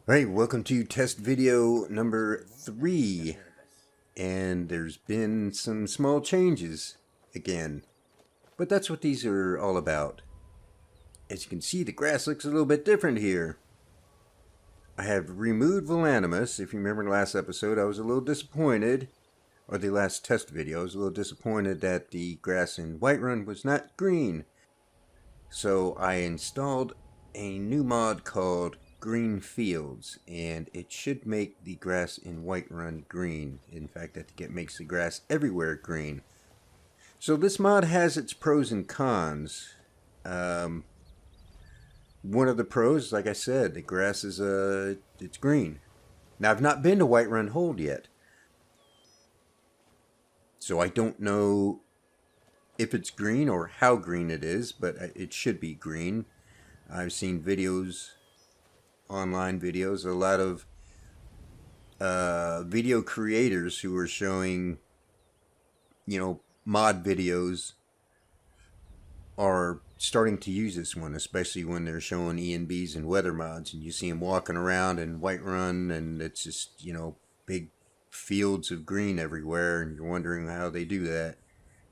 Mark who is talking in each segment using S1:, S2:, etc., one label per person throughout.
S1: Alright, welcome to test video number 3. And there's been some small changes again. But that's what these are all about. As you can see, the grass looks a little bit different here. I have removed Volanimus. If you remember in the last episode, I was a little disappointed. Or the last test video, I was a little disappointed that the grass in Whiterun was not green. So I installed a new mod called Green Fields, and it should make the grass in Whiterun green. In fact, I think it makes the grass everywhere green. So this mod has its pros and cons. One of the pros, like I said, the grass is it's green. Now I've not been to Whiterun Hold yet, so I don't know if it's green or how green it is, but it should be green. I've seen videos, online videos, a lot of video creators who are showing, mod videos are starting to use this one, especially when they're showing E&Bs and weather mods, and you see them walking around in Whiterun, and it's just, big fields of green everywhere, and you're wondering how they do that.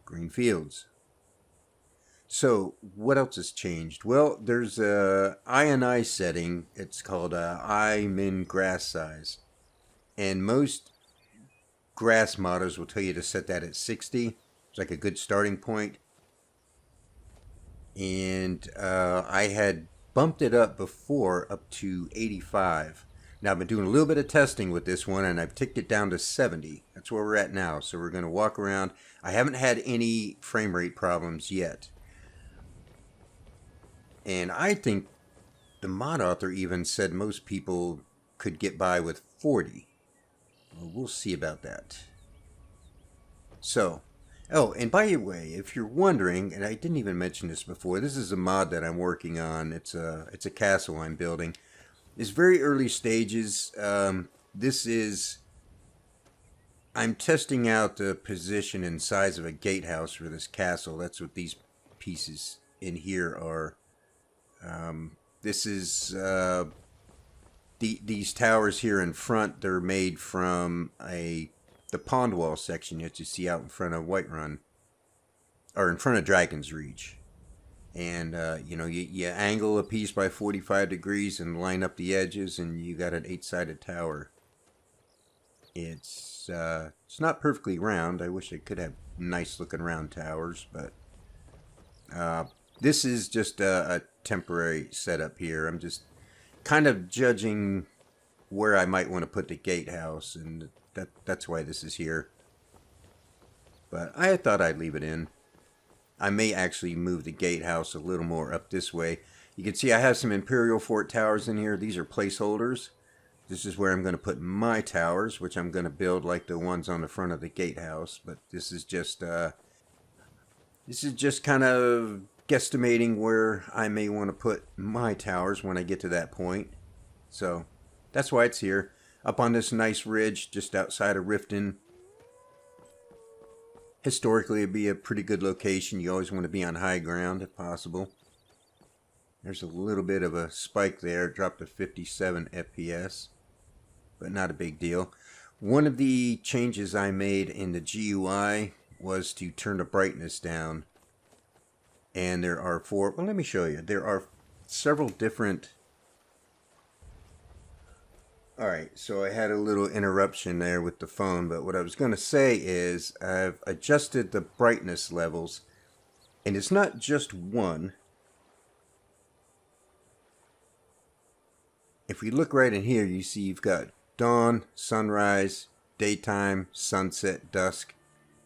S1: Green fields. So, what else has changed? Well, there's a I setting. It's called I min grass size. And most grass modders will tell you to set that at 60. It's like a good starting point. And I had bumped it up before up to 85. Now, I've been doing a little bit of testing with this one, and I've ticked it down to 70. That's where we're at now. So we're going to walk around. I haven't had any frame rate problems yet. And I think the mod author even said most people could get by with 40. Well, we'll see about that. So, oh, and by the way, if you're wondering, and I didn't even mention this before, this is a mod that I'm working on. It's a castle I'm building. It's very early stages. I'm testing out the position and size of a gatehouse for this castle. That's what these pieces in here are. This is these towers here in front. They're made from the pond wall section that you see out in front of Whiterun, or in front of Dragon's Reach. And you angle a piece by 45 degrees and line up the edges, and you got an 8-sided tower. It's not perfectly round. I wish I could have nice looking round towers, but this is just a temporary setup here. I'm just kind of judging where I might want to put the gatehouse, and that's why this is here. But I thought I'd leave it in. I may actually move the gatehouse a little more up this way. You can see I have some Imperial Fort towers in here. These are placeholders. This is where I'm going to put my towers, which I'm going to build like the ones on the front of the gatehouse. But this is just kind of guesstimating where I may want to put my towers when I get to that point. So that's why it's here, up on this nice ridge just outside of Riften. Historically, it'd be a pretty good location. You always want to be on high ground if possible. There's a little bit of a spike there, dropped to 57 FPS, but not a big deal. One of the changes I made in the GUI was to turn the brightness down. And there are well, let me show you. There are several different... Alright, so I had a little interruption there with the phone, but what I was going to say is I've adjusted the brightness levels, and it's not just one. If we look right in here, you see you've got dawn, sunrise, daytime, sunset, dusk,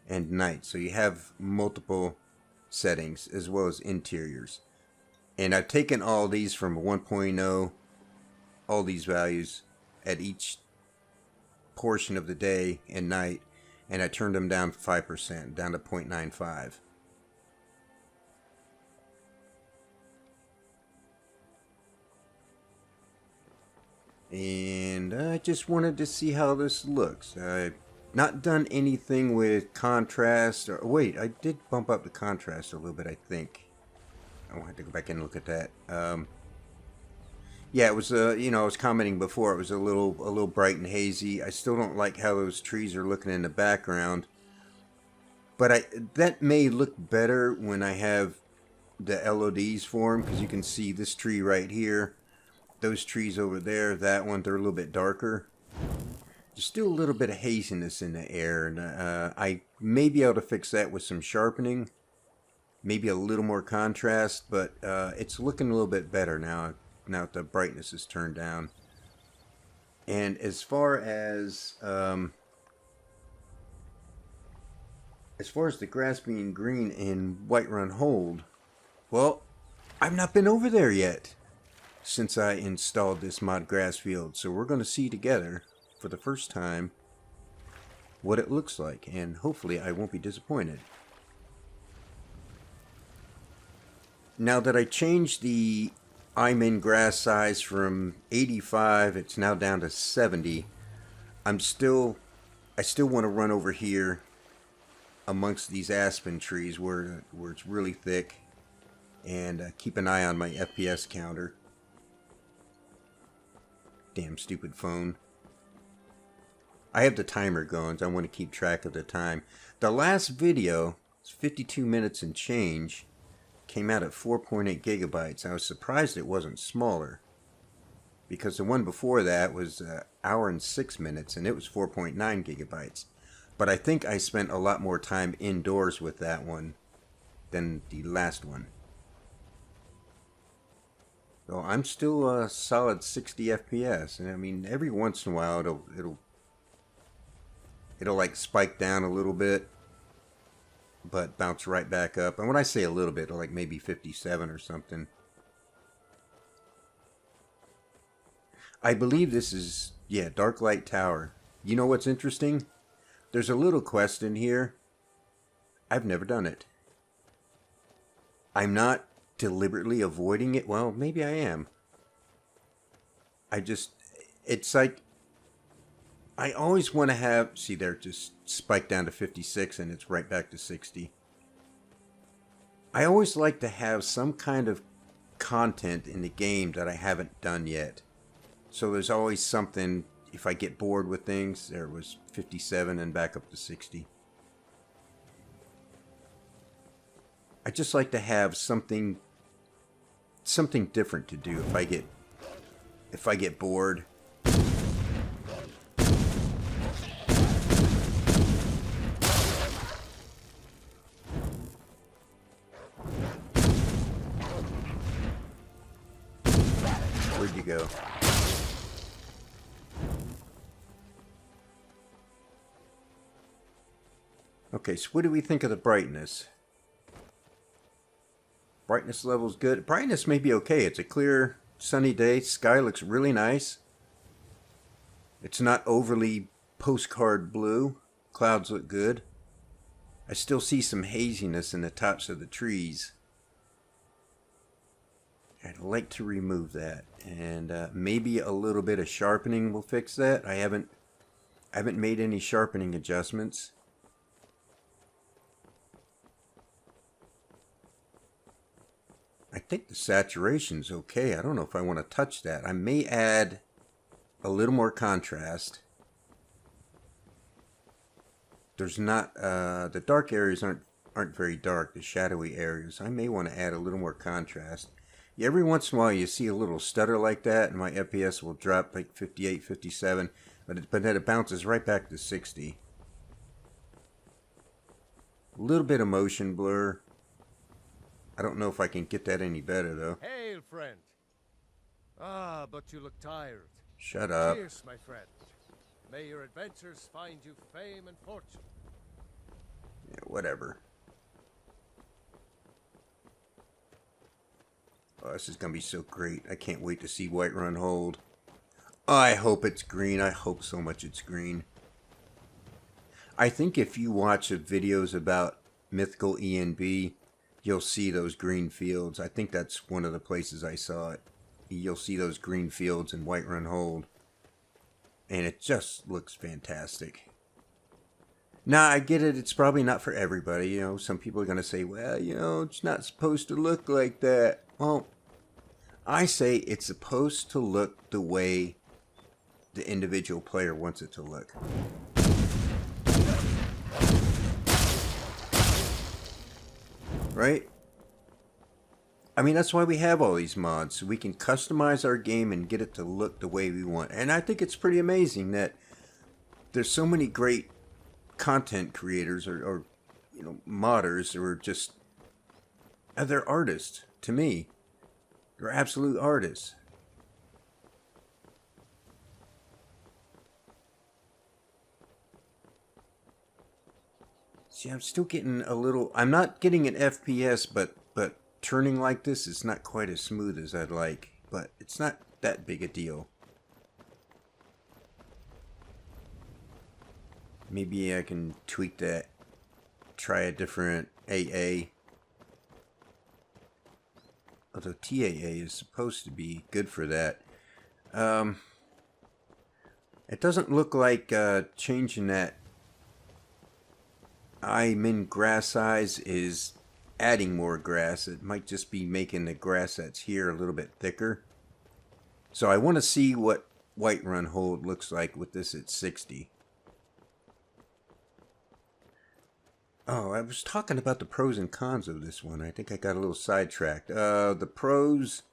S1: and night. So you have multiple settings as well as interiors. And I've taken all these from 1.0, all these values at each portion of the day and night, and I turned them down 5%, down to 0.95. And I just wanted to see how this looks. I've not done anything with contrast, or wait, I did bump up the contrast a little bit, I think. I will have to go back and look at that. Yeah, it was, you know, I was commenting before, it was a little bright and hazy. I still don't like how those trees are looking in the background. But that may look better when I have the LODs for them, because you can see this tree right here, those trees over there, that one, they're a little bit darker. There's still a little bit of haziness in the air, and I may be able to fix that with some sharpening, maybe a little more contrast, but it's looking a little bit better now that the brightness is turned down. And as far as the grass being green in Whiterun Hold, well, I've not been over there yet since I installed this mod grass field, so we're going to see together for the first time what it looks like, and hopefully I won't be disappointed. Now that I changed the I'm in grass size from 85, it's now down to 70. I still want to run over here amongst these aspen trees where it's really thick, and keep an eye on my FPS counter. Damn stupid phone. I have the timer going, so I want to keep track of the time. The last video, it's 52 minutes and change, came out at 4.8 gigabytes. I was surprised it wasn't smaller, because the one before that was an hour and 6 minutes, and it was 4.9 gigabytes. But I think I spent a lot more time indoors with that one than the last one. So I'm still a solid 60 FPS, and I mean, every once in a while it'll like spike down a little bit, but bounce right back up. And when I say a little bit, like maybe 57 or something. I believe this is, yeah, Dark Light Tower. You know what's interesting? There's a little quest in here. I've never done it. I'm not deliberately avoiding it. Well, maybe I am. It's like, I always want to have, see there, just spiked down to 56 and it's right back to 60. I always like to have some kind of content in the game that I haven't done yet. So there's always something, if I get bored with things, there was 57 and back up to 60. I just like to have something different to do if I get bored. Where'd you go? Okay, so what do we think of the brightness? Brightness level's good. Brightness may be okay. It's a clear, sunny day. Sky looks really nice. It's not overly postcard blue. Clouds look good. I still see some haziness in the tops of the trees. I'd like to remove that, and maybe a little bit of sharpening will fix that. I haven't made any sharpening adjustments. I think the saturation's okay. I don't know if I want to touch that. I may add a little more contrast. There's not the dark areas aren't very dark. The shadowy areas, I may want to add a little more contrast. Yeah, every once in a while you see a little stutter like that, and my FPS will drop like 58, 57, but then it bounces right back to 60. A little bit of motion blur. I don't know if I can get that any better, though.
S2: Hail, friend. Ah, but you look tired.
S1: Shut up.
S2: Cheers, my friend. May your adventures find you fame and fortune.
S1: Yeah, whatever. Oh, this is going to be so great. I can't wait to see Whiterun Hold. I hope it's green. I hope so much it's green. I think if you watch the videos about Mythical ENB, you'll see those green fields. I think that's one of the places I saw it. You'll see those green fields in Whiterun Hold. And it just looks fantastic. Now, I get it. It's probably not for everybody. You know, some people are going to say, well, you know, it's not supposed to look like that. Well, I say it's supposed to look the way the individual player wants it to look. Right? I mean, that's why we have all these mods, so we can customize our game and get it to look the way we want. And I think it's pretty amazing that there's so many great content creators or you know, modders who are just, they're artists to me. They're absolute artists. See, I'm still getting a little, I'm not getting an FPS, but turning like this is not quite as smooth as I'd like, but it's not that big a deal. Maybe I can tweak that, try a different AA. Although TAA is supposed to be good for that. It doesn't look like changing that min grass size is adding more grass. It might just be making the grass that's here a little bit thicker. So I want to see what Whiterun hold looks like with this at 60. Oh, I was talking about the pros and cons of this one. I think I got a little sidetracked. The pros,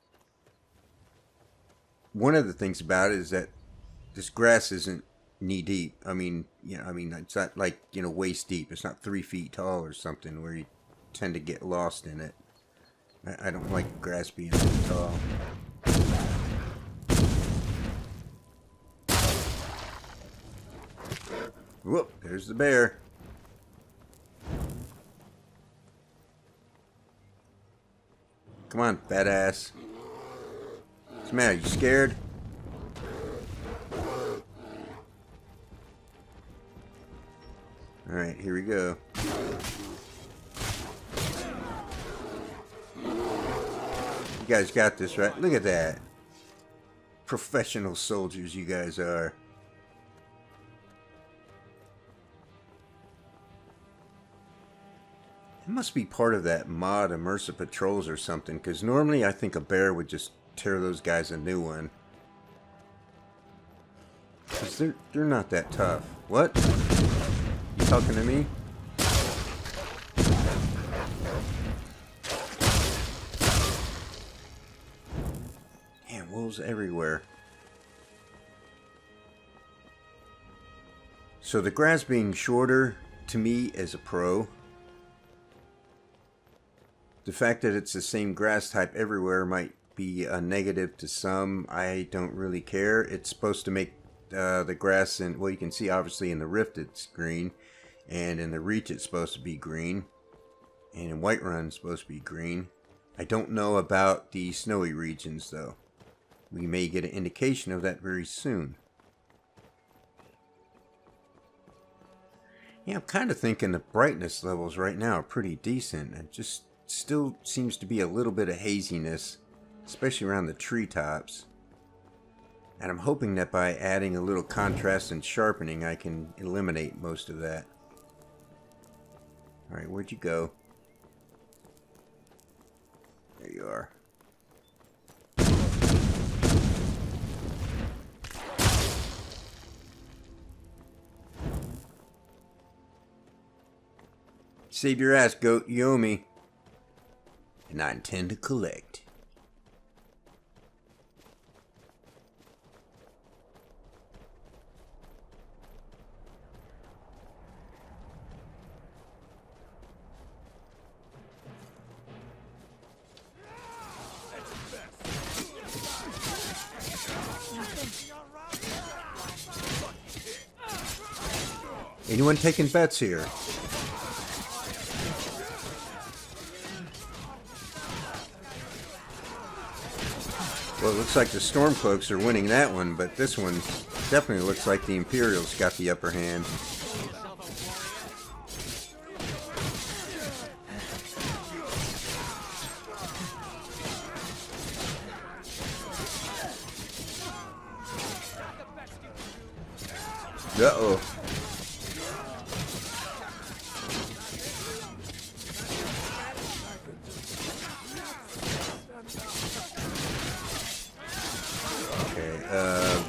S1: one of the things about it is that this grass isn't knee deep. I mean, it's not like, waist deep. It's not 3 feet tall or something where you tend to get lost in it. I don't like grass being so tall. Whoop, there's the bear. Come on, badass. What's the matter? You scared? Alright, here we go. You guys got this, right? Look at that. Professional soldiers you guys are. It must be part of that mod immersive patrols or something, because normally I think a bear would just tear those guys a new one. Because they're not that tough. What? You talking to me? Man, wolves everywhere. So the grass being shorter, to me, is a pro. The fact that it's the same grass type everywhere might be a negative to some. I don't really care. It's supposed to make the grass, and well, you can see obviously in the rift it's green, and in the reach it's supposed to be green, and in Whiterun it's supposed to be green. I don't know about the snowy regions though. We may get an indication of that very soon. Yeah, I'm kind of thinking the brightness levels right now are pretty decent. It just still seems to be a little bit of haziness, especially around the treetops. And I'm hoping that by adding a little contrast and sharpening, I can eliminate most of that. Alright, where'd you go? There you are. Save your ass, goat. You owe me. And I intend to collect. Anyone taking bets here? Well, it looks like the Stormcloaks are winning that one, but this one definitely looks like the Imperials got the upper hand. Uh-oh.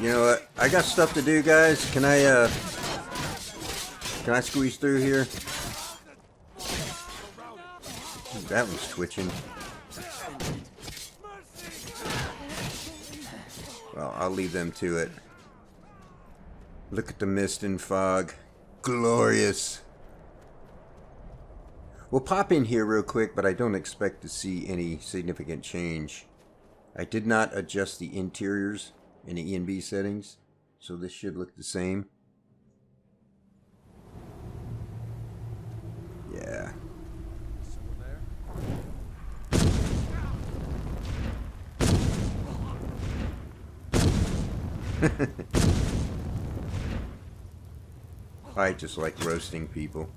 S1: You know what? I got stuff to do, guys. Can I squeeze through here? Ooh, that one's twitching. Well, I'll leave them to it. Look at the mist and fog. Glorious. We'll pop in here real quick, but I don't expect to see any significant change. I did not adjust the interiors in the E&B settings, so this should look the same. Yeah. I just like roasting people.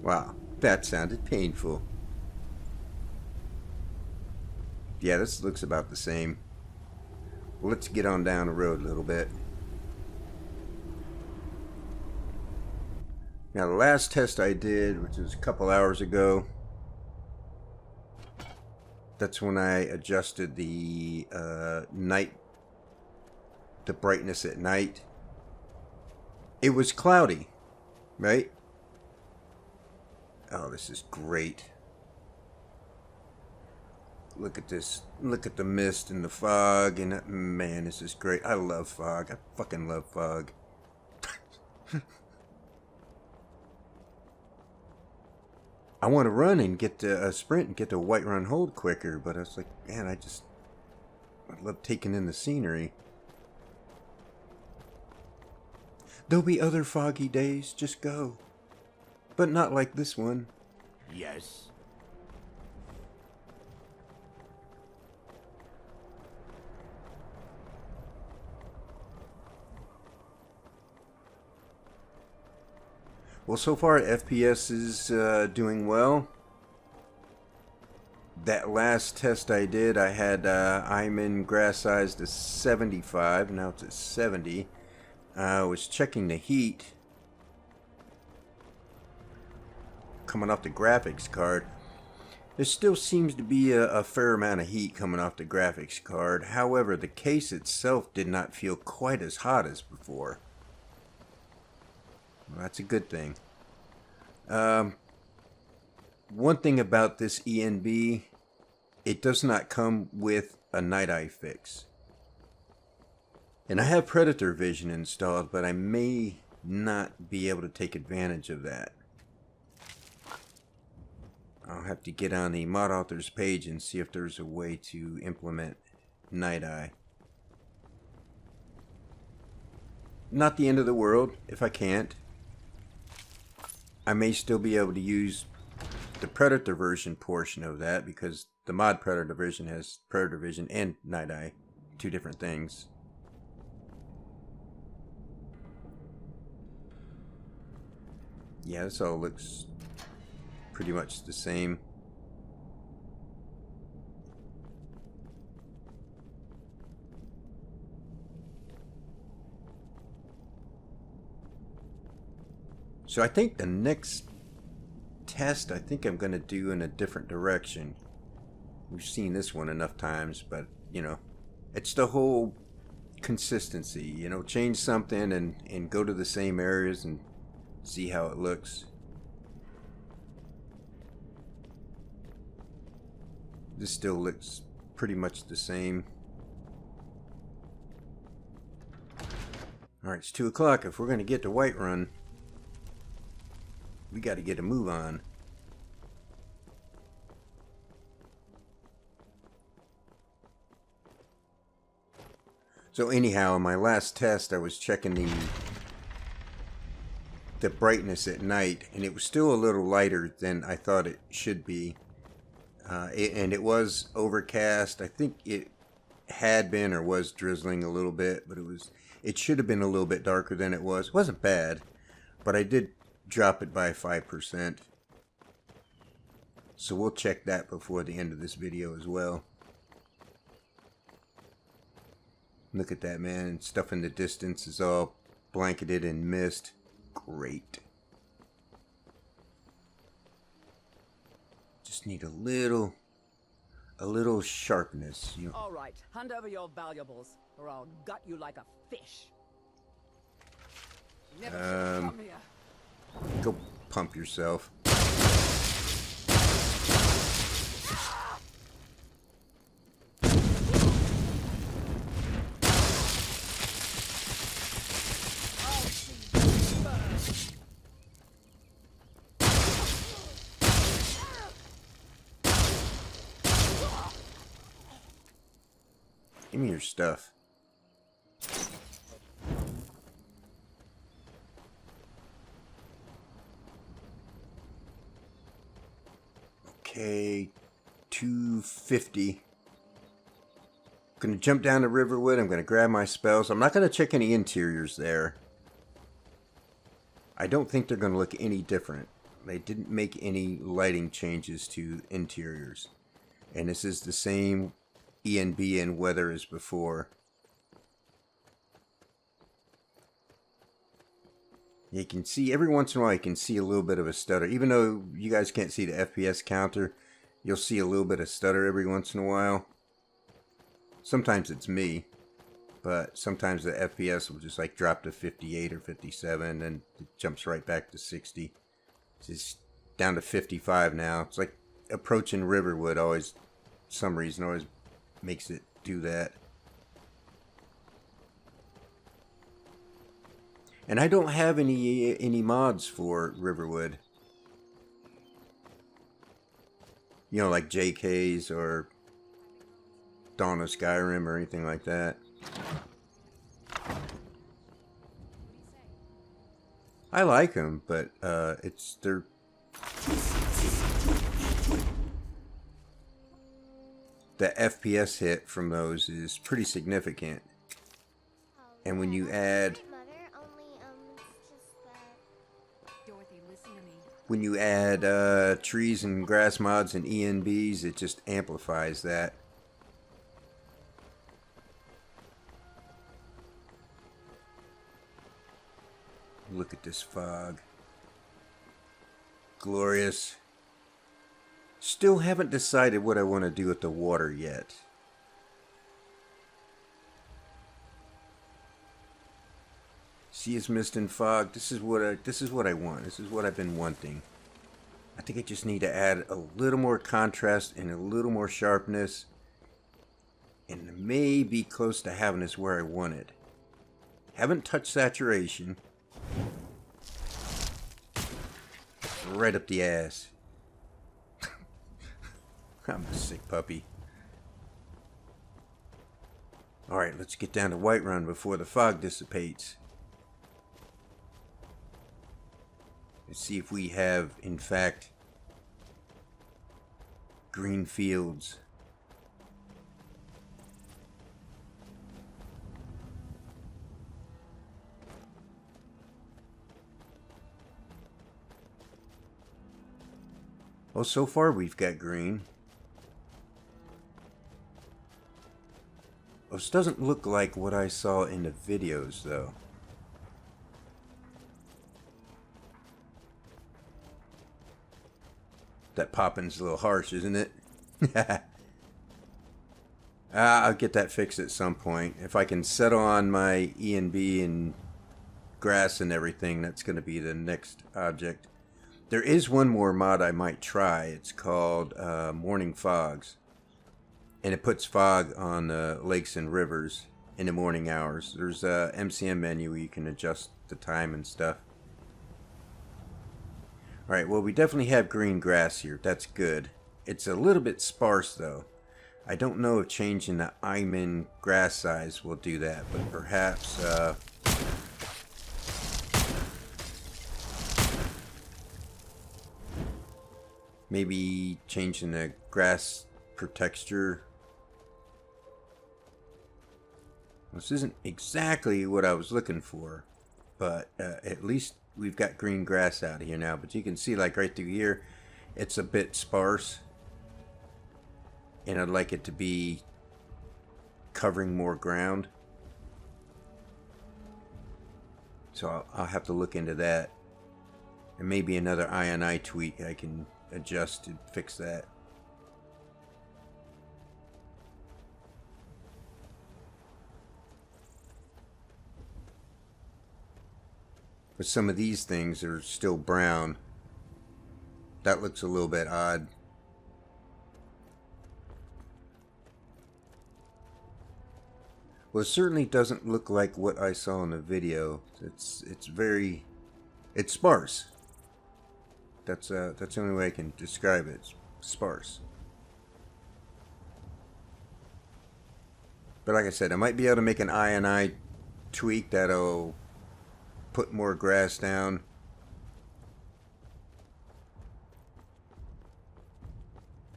S1: Wow, that sounded painful. Yeah, this looks about the same. Well, let's get on down the road a little bit. Now, the last test I did, which was a couple hours ago, that's when I adjusted the the brightness at night. It was cloudy, right? Oh, this is great. Look at this. Look at the mist and the fog, and man, this is great. I love fog. I fucking love fog. I want to run and get to sprint and get to white run hold quicker, but I was like, man, I love taking in the scenery. There'll be other foggy days, just go. But not like this one.
S3: Yes.
S1: Well, so far FPS is doing well. That last test I did, I had Iman grass size to 75. Now it's at 70. I was checking the heat coming off the graphics card. There still seems to be a fair amount of heat coming off the graphics card. However, the case itself did not feel quite as hot as before. Well, that's a good thing. One thing about this ENB, it does not come with a night eye fix. And I have Predator Vision installed, but I may not be able to take advantage of that. I'll have to get on the mod authors page and see if there's a way to implement night eye. Not the end of the world if I can't. I may still be able to use the Predator version portion of that, because the mod Predator version has Predator Vision and night eye, two different things. Yeah, this all looks pretty much the same. So I think the next test, I think I'm going to do in a different direction. We've seen this one enough times, but, you know, it's the whole consistency, you know, change something and go to the same areas and see how it looks. This still looks pretty much the same. Alright, it's 2 o'clock. If we're going to get to Whiterun, we got to get a move on. So anyhow, in my last test, I was checking the brightness at night, and it was still a little lighter than I thought it should be. And it was overcast. I think it had been or was drizzling a little bit, but it should have been a little bit darker than it was. It wasn't bad, but I did drop it by 5%. So we'll check that before the end of this video as well. Look at that, man. Stuff in the distance is all blanketed in mist. Great. Just need a little sharpness. You know.
S3: All right, hand over your valuables, or I'll gut you like a fish. Never should have come here.
S1: Go pump yourself.
S3: I'll see you first.
S1: Give me your stuff. Okay, 250. Gonna jump down to Riverwood. I'm gonna grab my spells. I'm not gonna check any interiors there. I don't think they're gonna look any different. They didn't make any lighting changes to interiors. And this is the same ENB and weather as before. You can see, every once in a while, you can see a little bit of a stutter. Even though you guys can't see the FPS counter, you'll see a little bit of stutter every once in a while. Sometimes it's me, but sometimes the FPS will just like drop to 58 or 57, and it jumps right back to 60. It's just down to 55 now. It's like approaching Riverwood always, some reason, always makes it do that. And I don't have any mods for Riverwood. You know, like JK's or Dawn of Skyrim or anything like that. I like them, but they're the FPS hit from those is pretty significant. And when you add trees and grass mods and ENBs, it just amplifies that. Look at this fog. Glorious. Still haven't decided what I want to do with the water yet. Sea is mist and fog. This is what I want. This is what I've been wanting. I think I just need to add a little more contrast and a little more sharpness, and maybe close to having this where I want it. Haven't touched saturation. Right up the ass. I'm a sick puppy. Alright, let's get down to Whiterun before the fog dissipates. Let's see if we have, in fact, green fields. Well, so far we've got green. This doesn't look like what I saw in the videos, though. That popping's a little harsh, isn't it? I'll get that fixed at some point. If I can settle on my ENB and grass and everything, that's going to be the next object. There is one more mod I might try. It's called Morning Fogs. And it puts fog on lakes and rivers in the morning hours. There's a MCM menu where you can adjust the time and stuff. Alright, well, we definitely have green grass here. That's good. It's a little bit sparse, though. I don't know if changing the Iman grass size will do that, but perhaps maybe changing the grass per texture. This isn't exactly what I was looking for, but at least we've got green grass out here now. But you can see, like, right through here, it's a bit sparse, and I'd like it to be covering more ground. So I'll have to look into that. And maybe another INI tweak I can adjust to fix that. But some of these things are still brown. That looks a little bit odd. Well, it certainly doesn't look like what I saw in the video. It's sparse. That's the only way I can describe it. It's sparse. But like I said, I might be able to make an INI tweak that'll put more grass down.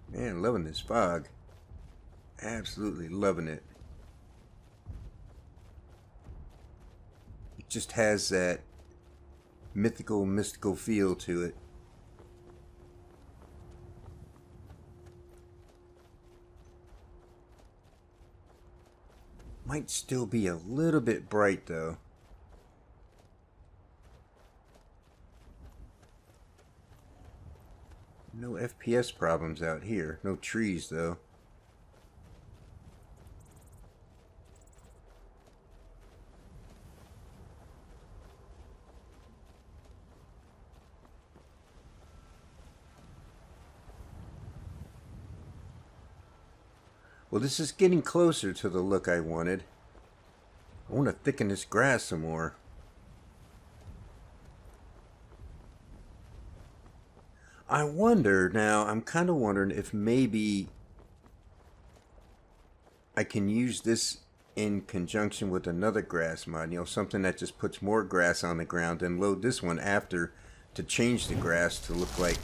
S1: Man, loving this fog. Absolutely loving it. It just has that mystical feel to it. Might still be a little bit bright though. No FPS problems out here. No trees though. Well, this is getting closer to the look I wanted. I want to thicken this grass some more. I wonder now, I'm kind of wondering if maybe I can use this in conjunction with another grass mod, you know, something that just puts more grass on the ground, and load this one after to change the grass to look like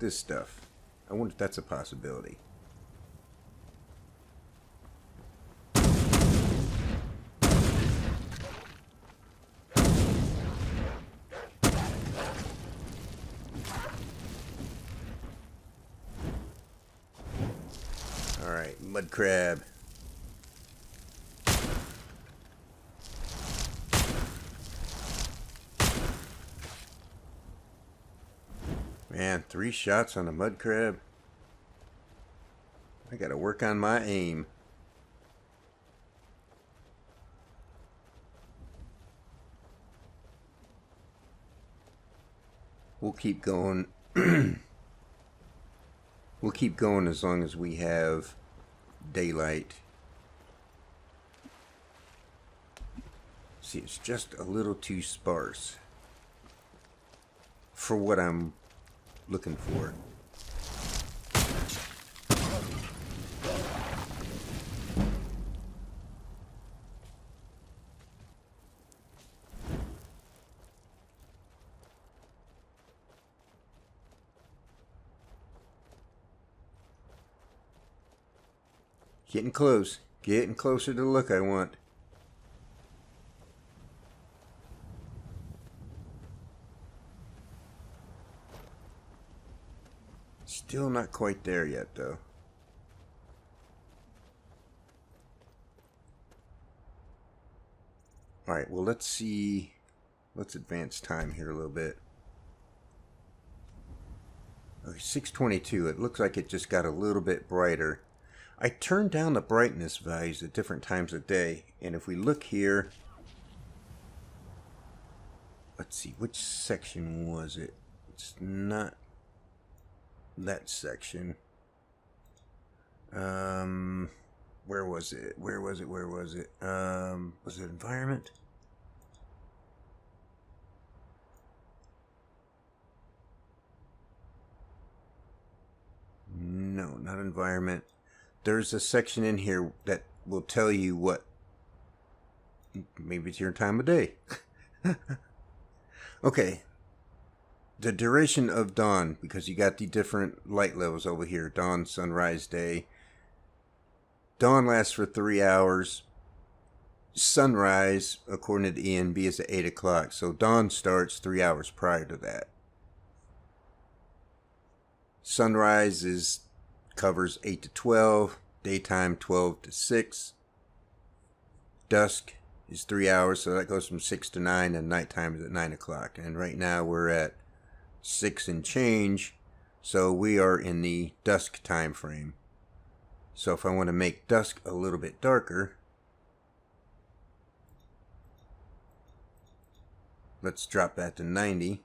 S1: this stuff. I wonder if that's a possibility. Alright, mud crab. Man, 3 shots on a mud crab. I gotta work on my aim. We'll keep going. We'll keep going as long as we have daylight. See, it's just a little too sparse for what I'm looking for. Getting close. Getting closer to the look I want. Still not quite there yet, though. Alright, well, let's see. Let's advance time here a little bit. Okay, 6:22. It looks like it just got a little bit brighter. I turned down the brightness values at different times of day, and if we look here, let's see, which section was it? It's not that section. Where was it? Was it environment? No, not environment. There's a section in here that will tell you what, maybe it's your time of day. Okay. The duration of dawn, because you got the different light levels over here. Dawn, sunrise, day. Dawn lasts for 3 hours. Sunrise, according to the ENB, is at 8 o'clock. So dawn starts 3 hours prior to that. Sunrise covers 8 to 12. Daytime 12 to 6. dusk is 3 hours, so that goes from 6 to 9, and nighttime is at 9 o'clock. And right now we're at 6 and change, so we are in the dusk time frame. So if I want to make dusk a little bit darker, let's drop that to 90.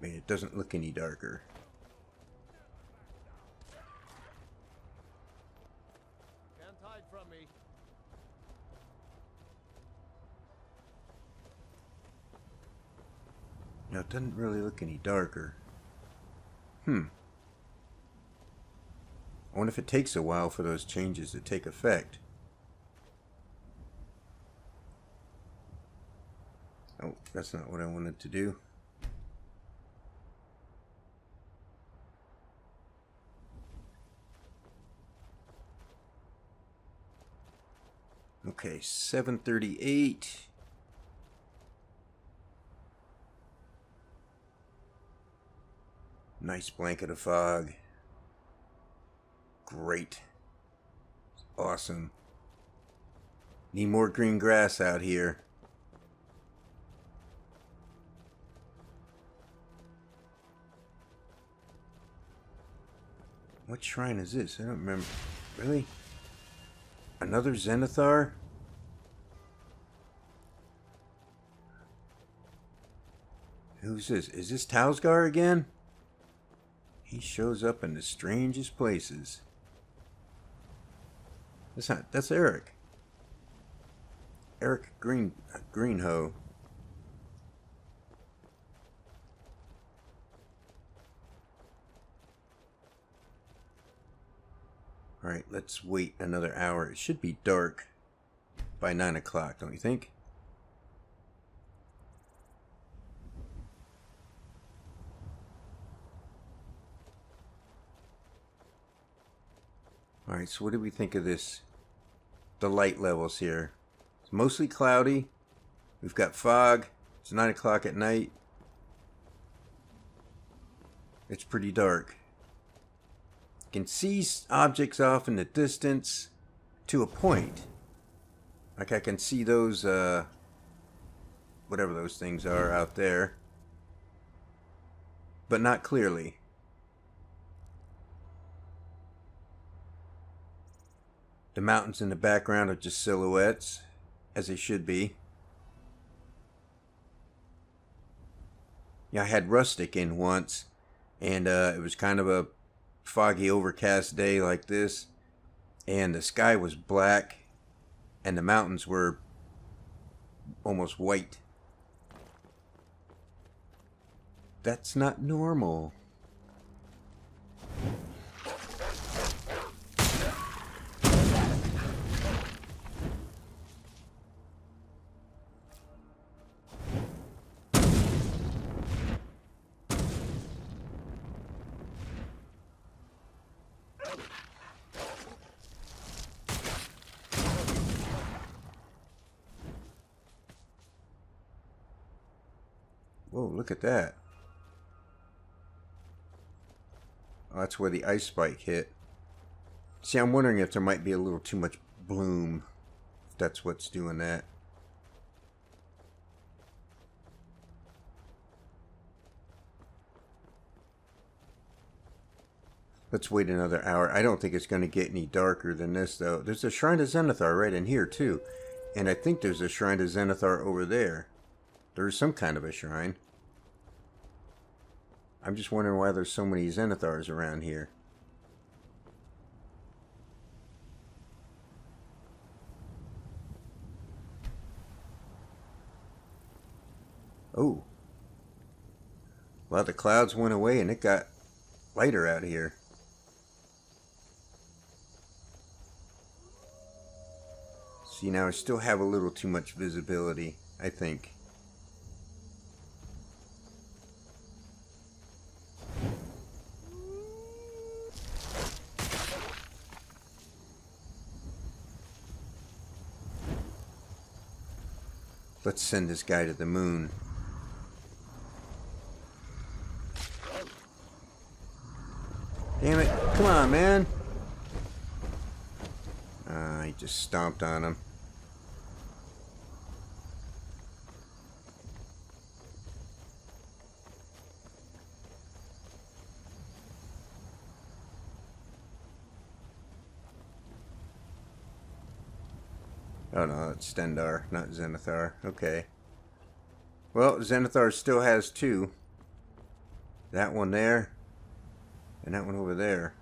S1: Man, it doesn't look any darker.
S2: Can't hide from me.
S1: No, it doesn't really look any darker. I wonder if it takes a while for those changes to take effect. Oh, that's not what I wanted to do. Okay, 7:38. Nice blanket of fog. Great. Awesome. Need more green grass out here. What shrine is this? I don't remember. Really? Another Zenithar? Who's this? Is this Tausgar again? He shows up in the strangest places. That's Eric. Eric Greenhoe. Alright, let's wait another hour. It should be dark by 9 o'clock, don't you think? Alright, so what do we think of this? The light levels here. It's mostly cloudy. We've got fog. It's 9 o'clock at night. It's pretty dark. You can see objects off in the distance to a point. Like I can see those, whatever those things are out there. But not clearly. The mountains in the background are just silhouettes, as they should be. Yeah, I had Rustic in once, and it was kind of a foggy, overcast day like this, and the sky was black, and the mountains were almost white. That's not normal. Whoa, look at that. Oh, that's where the ice spike hit. See, I'm wondering if there might be a little too much bloom. If that's what's doing that. Let's wait another hour. I don't think it's going to get any darker than this, though. There's a Shrine to Zenithar right in here, too. And I think there's a Shrine to Zenithar over there. There's some kind of a shrine. I'm just wondering why there's so many Zenithars around here. Oh. Well, the clouds went away and it got lighter out here. See, now I still have a little too much visibility, I think. Let's send this guy to the moon. Damn it. Come on, man. He just stomped on him. Oh no, it's Stendar, not Zenithar. Okay. Well, Zenithar still has two. That one there, and that one over there.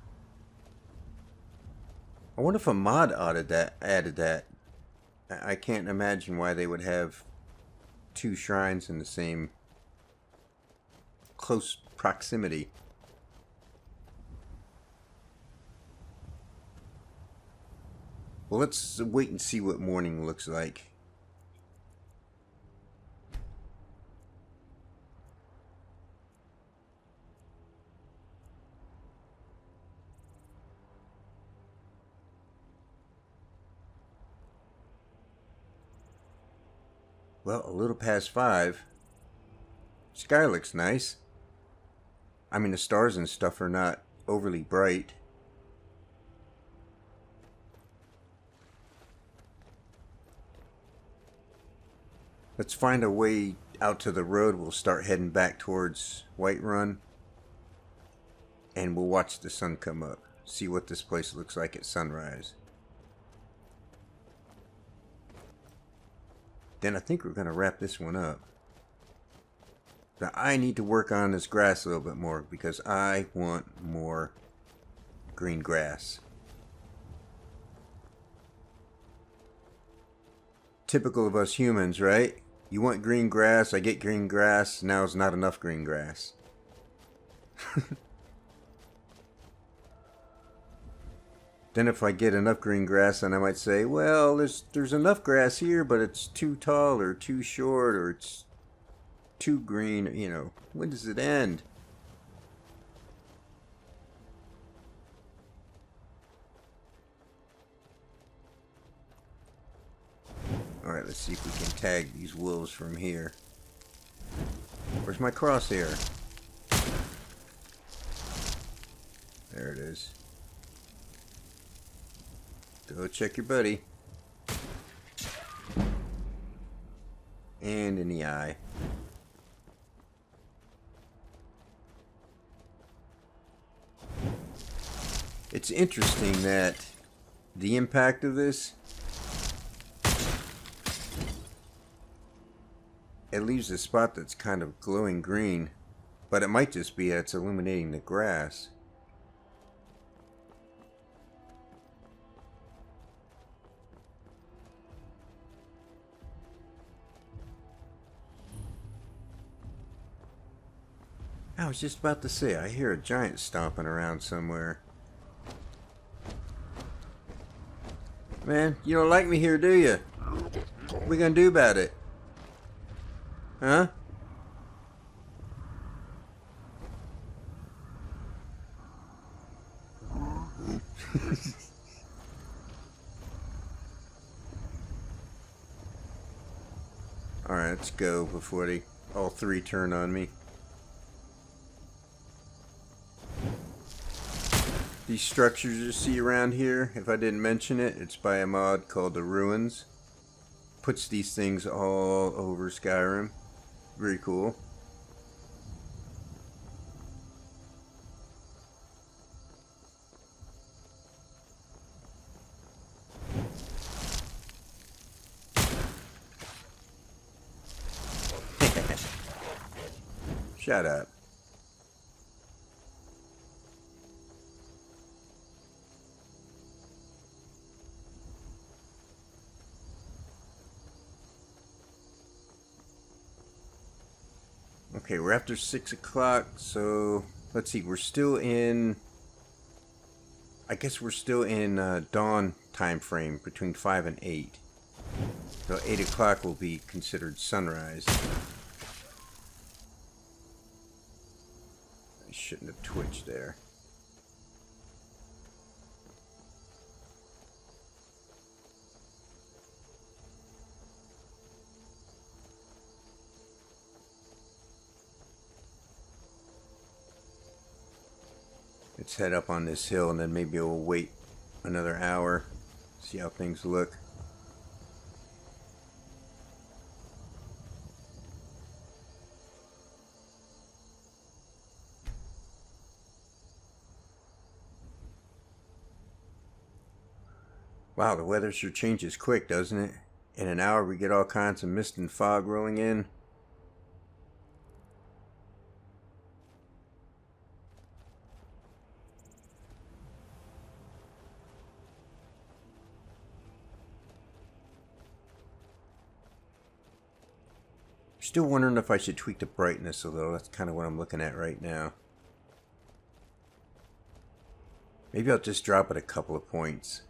S1: I wonder if a mod added that. I can't imagine why they would have two shrines in the same close proximity. Well, let's wait and see what morning looks like. Well, a little past 5. Sky looks nice. I mean, the stars and stuff are not overly bright. Let's find a way out to the road. We'll start heading back towards Whiterun. And we'll watch the sun come up. See what this place looks like at sunrise. Then I think we're going to wrap this one up. Now I need to work on this grass a little bit more because I want more green grass. Typical of us humans, right? You want green grass, I get green grass, now it's not enough green grass. Then if I get enough green grass, then I might say, well, there's enough grass here, but it's too tall or too short or it's too green. You know, when does it end? Alright, let's see if we can tag these wolves from here. Where's my crosshair? There it is. Go check your buddy. And in the eye. It's interesting that the impact of this, it leaves a spot that's kind of glowing green, but it might just be that it's illuminating the grass. I was just about to say, I hear a giant stomping around somewhere. Man, you don't like me here, do you? What we gonna do about it? Huh? Alright, let's go before they all three turn on me. These structures you see around here, if I didn't mention it, it's by a mod called the Ruins. Puts these things all over Skyrim. Very cool. Shut up. Okay, we're after 6 o'clock, so let's see, we're still in, I guess we're still in dawn time frame between 5 and 8. So 8 o'clock will be considered sunrise. I shouldn't have twitched there. Let's head up on this hill and then maybe we'll wait another hour, see how things look. Wow, the weather sure changes quick, doesn't it? In an hour we get all kinds of mist and fog rolling in. Still wondering if I should tweak the brightness a little. That's kind of what I'm looking at right now. Maybe I'll just drop it a couple of points.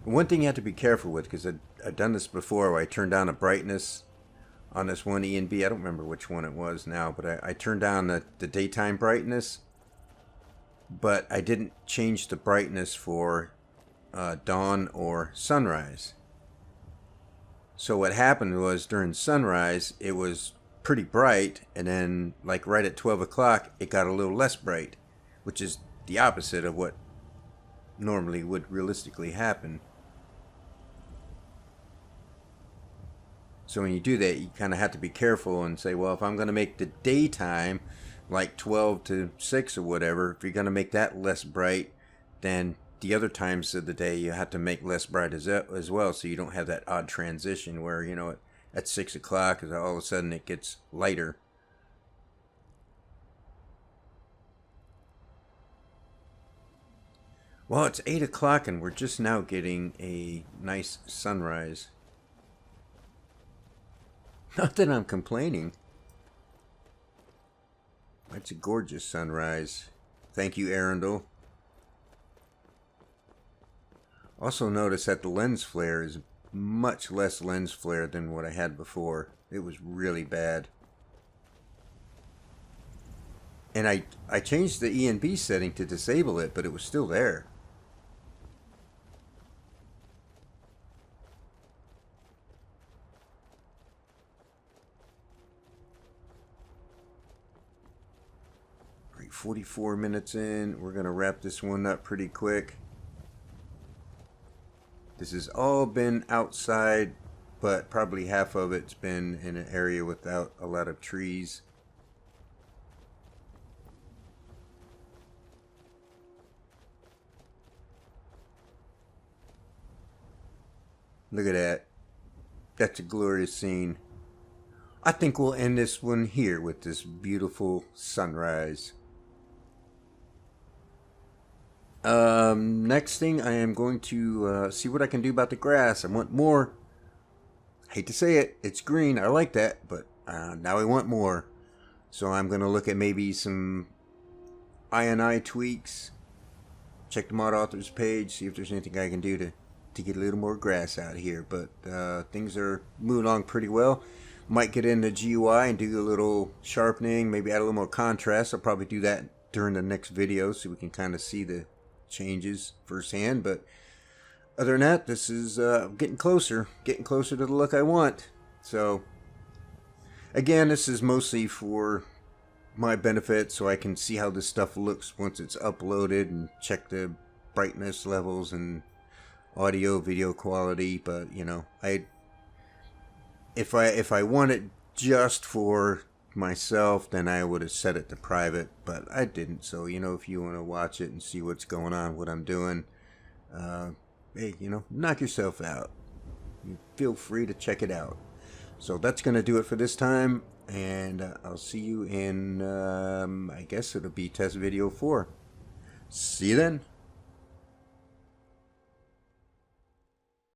S1: One thing you have to be careful with, because I've done this before, where I turned down the brightness on this one E&B. I don't remember which one it was now, but I turned down the daytime brightness, but I didn't change the brightness for dawn or sunrise. So what happened was during sunrise, it was pretty bright, and then like right at 12 o'clock, it got a little less bright, which is the opposite of what normally would realistically happen. So when you do that, you kind of have to be careful and say, well, if I'm going to make the daytime like 12 to 6 or whatever, if you're going to make that less bright, then the other times of the day you have to make less bright as well, so you don't have that odd transition where, you know, at 6 o'clock all of a sudden it gets lighter. Well, it's 8 o'clock and we're just now getting a nice sunrise. Not that I'm complaining. It's a gorgeous sunrise. Thank you, Arundel. Also notice that the lens flare is much less lens flare than what I had before. It was really bad. And I changed the E&B setting to disable it, but it was still there. Right, 44 minutes in. We're going to wrap this one up pretty quick. This has all been outside, but probably half of it's been in an area without a lot of trees. Look at that. That's a glorious scene. I think we'll end this one here with this beautiful sunrise. Next thing, I am going to see what I can do about the grass. I want more. Hate to say it, it's green. I like that, but now I want more. So I'm going to look at maybe some I tweaks. Check the mod authors page, see if there's anything I can do to get a little more grass out here. But things are moving along pretty well. Might get into GUI and do a little sharpening, maybe add a little more contrast. I'll probably do that during the next video so we can kind of see the changes firsthand. But other than that, this is getting closer to the look I want. So again, this is mostly for my benefit, so I can see how this stuff looks once it's uploaded and check the brightness levels and audio video quality. But you know, if I want it just for myself, then I would have set it to private, but I didn't. So you know, if you want to watch it and see what's going on, what I'm doing, hey, you know, knock yourself out. You feel free to check it out. So that's gonna do it for this time, and I'll see you in I guess it'll be test video 4. See you then.